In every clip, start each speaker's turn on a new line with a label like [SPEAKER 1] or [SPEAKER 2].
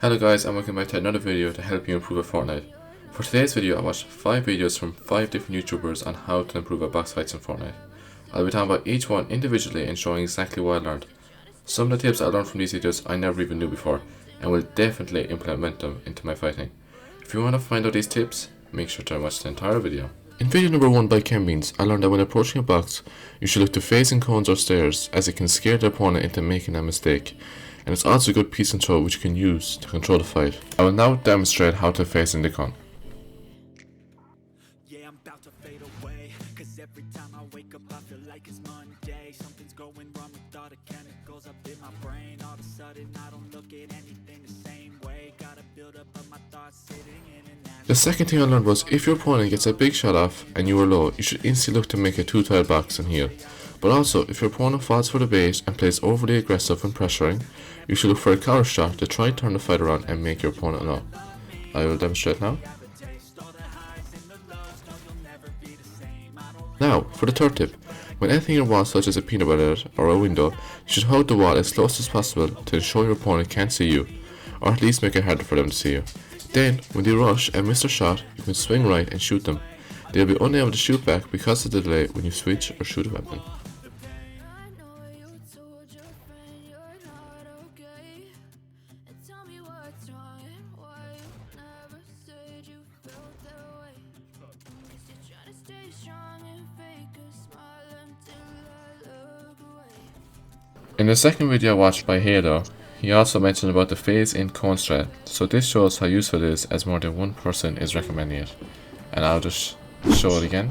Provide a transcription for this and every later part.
[SPEAKER 1] Hello guys, and welcome back to another video to help you improve at Fortnite. For today's video I watched 5 videos from 5 different YouTubers on how to improve at box fights in Fortnite. I'll be talking about each one individually and showing exactly what I learned. Some of the tips I learned from these videos I never even knew before and will definitely implement them into my fighting. If you want to find out these tips, make sure to watch the entire video. In video number 1 by Chembeans, I learned that when approaching a box, you should look to phasing cones or stairs as it can scare the opponent into making a mistake. And it's also a good piece of control which you can use to control the fight. I will now demonstrate how to phase in the cone.
[SPEAKER 2] Yeah, I'm about to fade away, 'cause every time I wake up I feel like it's Monday. Something's going wrong with all the chemicals up in my brain. All of a sudden I don't look at anything the same way. Gotta build up of my thoughts sitting in an ash.
[SPEAKER 1] The second thing I learned was if your opponent gets a big shot off and you are low, you should instantly look to make a 2-tile box and heal. But also, if your opponent falls for the bait and plays overly aggressive when pressuring, you should look for a counter shot to try and turn the fight around and make your opponent low. I will demonstrate now. Now, for the third tip. When entering a wall such as a peanut butter or a window, you should hug the wall as close as possible to ensure your opponent can't see you, or at least make it harder for them to see you. Then, when they rush and miss their shot, you can swing right and shoot them. They'll be unable to shoot back because of the delay when you switch or shoot a weapon. In the second video I watched by Halo, he also mentioned about the phase in cone strat, so this shows how useful it is as more than one person is recommending it. And I'll just show it again.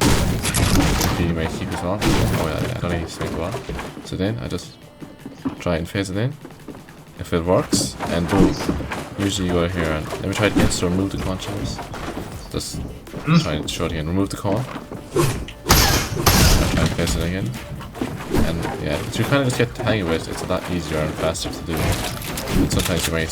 [SPEAKER 1] You may keep it on. Oh yeah, I don't need to make it on. So then I just try and phase it in. If it works, and boom. Usually you go here and let me try it again, so remove the cone channels. Just try and show it again. Remove the cone. Try and phase it again. And yeah, you kind of just get the hang of it. It's a lot easier and faster to do. But sometimes you may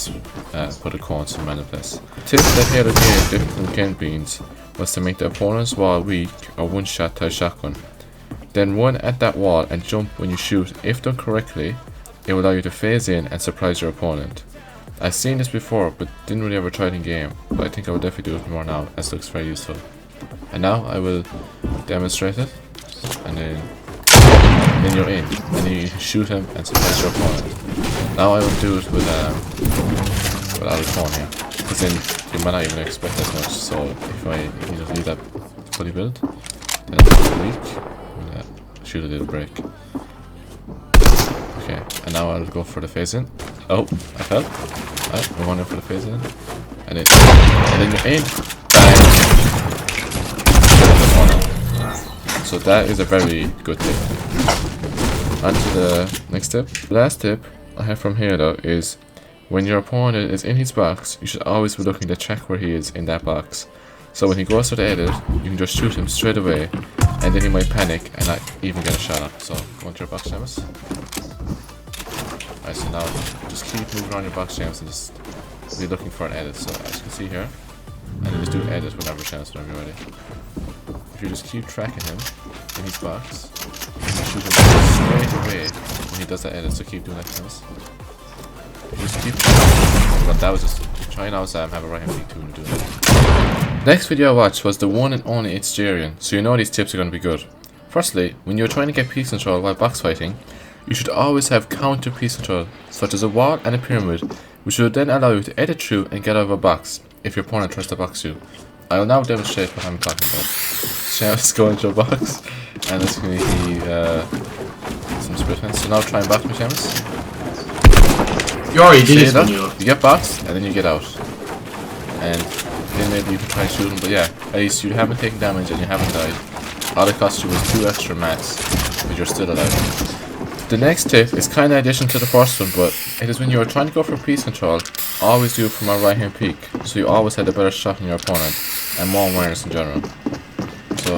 [SPEAKER 1] put a cone in random place. Tip that Halo gave different from Chembeans was to make the opponent's wall weak or one shot to a shotgun. Then run at that wall and jump when you shoot. If done correctly, it will allow you to phase in and surprise your opponent. I've seen this before but didn't really ever try it in game, but I think I will definitely do it more now as it looks very useful. And now I will demonstrate it, and then you're in, and then you can shoot him and surprise your opponent. Now I will do it without a cone here, because then you might not even expect as much. So if you just leave that fully built, then it's weak, and shoot a little break. Okay, and now I'll go for the phase in. Oh, I fell. Alright, we're going in for the phase in, and then you're in. Bang! So that is a very good tip. On to the next tip. The last tip I have from here though is when your opponent is in his box, you should always be looking to check where he is in that box. So when he goes to the edit, you can just shoot him straight away, and then he might panic and not even get a shot up. So go into your box jams. Alright, so now just keep moving around your box jams and just be looking for an edit. So as you can see here, and then just do edit whenever chance whenever you're ready. If you just keep tracking him in his box, you can shoot him straight away when he does that edit, so keep doing that chance. Just keep tracking. But that was just trying out have a right hand peek too and do it. Next video I watched was the one and only It's Jarian, so you know these tips are going to be good. Firstly, when you're trying to get piece control while box fighting, you should always have counter piece control, such as a wall and a pyramid, which will then allow you to edit through and get out of a box if your opponent tries to box you. I will now demonstrate what I'm talking about. Let's go into a box, and it's going to be some split hands. So now try and box me, Seamus.
[SPEAKER 3] You already did this one,
[SPEAKER 1] you get boxed, and then you get out. And then maybe you can try and shoot him, but yeah, at least you haven't taken damage and you haven't died. All it cost you was 2 extra mats, but you're still alive. The next tip is kind of addition to the first one, but it is when you are trying to go for piece control, always do it from a right hand peek, so you always had a better shot than your opponent, and more awareness in general. So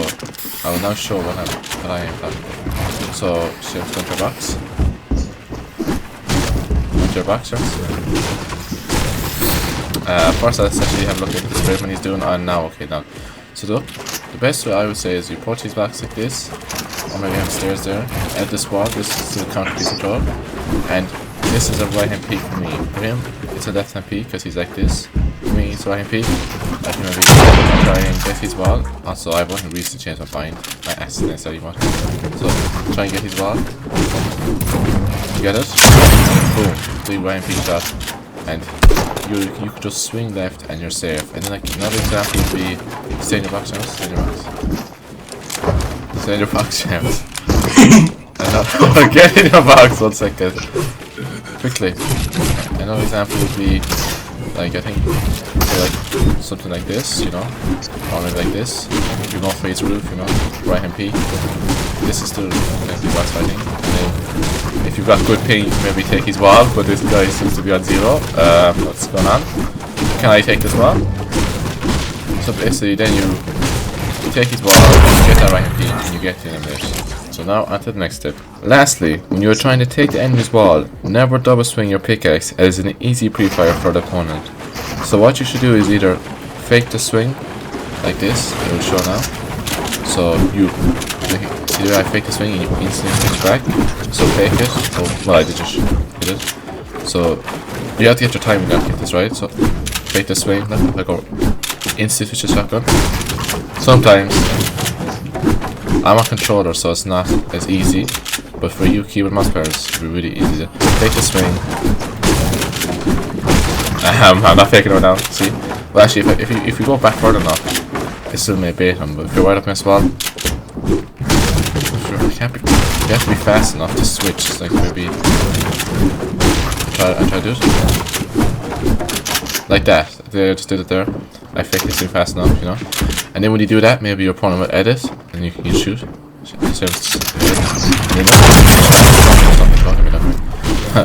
[SPEAKER 1] I will now show what I am talking about. So shift into your box. Into your box, yes. First let's actually have a look at the spray when he's doing on now. Okay, now. So look, the best way I would say is you approach these box like this, or maybe have stairs there, at this wall, this is the counter piece control, and this is a right hand peek for me. For him, it's a left hand peek because he's like this. For me, it's right hand peek. I can maybe try and get his wall. Also, I want to recently change my mind. My accident said you want. So, try and get his wall. You get it? Boom. The right hand peek shot. And you could just swing left and you're safe. And then like another example would be stay in your box now. Stay in your box. Stay in your box now. Get in your box 1 second. Quickly. Another example would be like I think like something like this, you know, or maybe like this. You go face roof, you know, right hand peek. This is still box fighting. And then if you've got good ping, maybe take his wall, but this guy seems to be on 0. What's going on? Can I take this wall? So basically then you take his wall, you get that right hand peek, and you get the elimination. So now on to the next tip. Lastly, when you are trying to take the enemy's wall, never double swing your pickaxe as an easy pre-fire for the opponent. So what you should do is either fake the swing, like this, it will show now. So you see there I fake the swing and you instantly switch back. So fake it. Oh, well I did just hit it. So you have to get your timing down to get this right. So fake the swing, like go instantly switch the shotgun. Sometimes I'm a controller, so it's not as easy, but for you keyboard mouse players, it'll be really easy to take the swing. I'm not faking it now, see? Well actually, if you go back further enough, it still may bait him, but if you're right up against the wall, you have to be fast enough to switch, like maybe, try to do it. Like that, I just did it there. I faked this thing fast enough, you know? And then when you do that, maybe your opponent will edit, and you can shoot.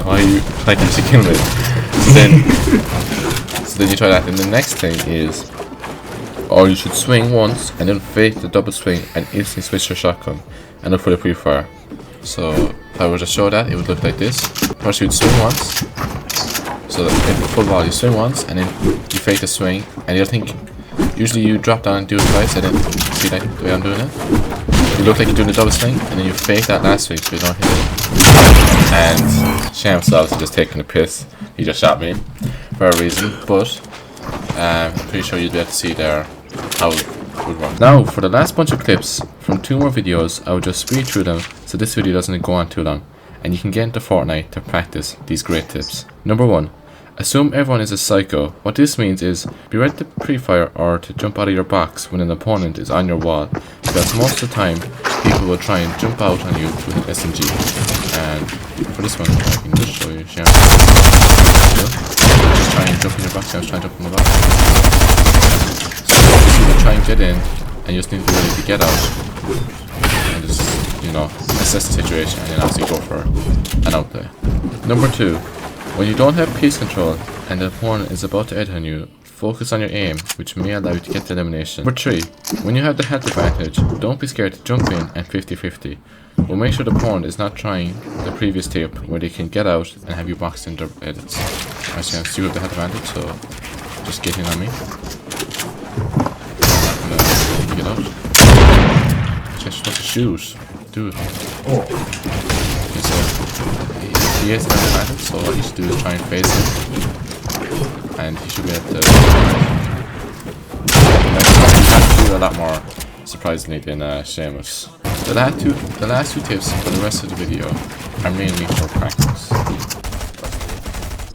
[SPEAKER 1] Why are you like actually killing me? So then you try that. And the next thing is, or you should swing once, and then fake the double swing, and instantly switch your shotgun, and look for the pre-fire. So if I were to show that, it would look like this. First you'd swing once. So that in full ball, you swing once, and then you fake the swing, and you'll think, usually you drop down and do it twice, and then see like the way I'm doing it? You look like you're doing the double swing, and then you fake that last swing so you don't hit it. And Sham's obviously just taking a piss. He just shot me for a reason, but I'm pretty sure you'll be able to see there how it would work. Now, for the last bunch of clips from 2 more videos, I will just speed through them so this video doesn't go on too long, and you can get into Fortnite to practice these great tips. Number 1. Assume everyone is a psycho. What this means is, be ready to pre-fire or to jump out of your box when an opponent is on your wall, because most of the time, people will try and jump out on you with an SMG. And for this one, I can just show you, Sharon. Just try and jump in your box, I was trying to jump in the box. So you will try and get in, and you just need to be ready to get out. And just, you know, assess the situation, and then obviously go for an outplay. Number 2. When you don't have piece control and the opponent is about to edit on you, focus on your aim, which may allow you to get the elimination. Number 3. When you have the health advantage, don't be scared to jump in and 50-50. But make sure the opponent is not trying the previous tip where they can get out and have you boxed in their edits. As you have the health advantage, so just get in on me. And get out. Just want to shoot. Do it. Okay, so he has the advantage, so what you should do is try and face him, and he should be able to. You have to do a lot more, surprisingly, than Seamus. The last two tips for the rest of the video are mainly for practice.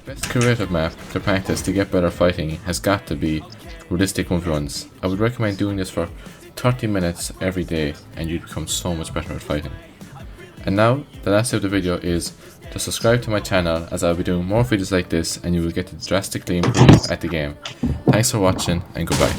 [SPEAKER 1] Best creative map to practice to get better fighting has got to be realistic runs. I would recommend doing this for 30 minutes every day, and you'd become so much better at fighting. And now, the last tip of the video is to subscribe to my channel, as I'll be doing more videos like this and you will get to drastically improve at the game. Thanks for watching and goodbye.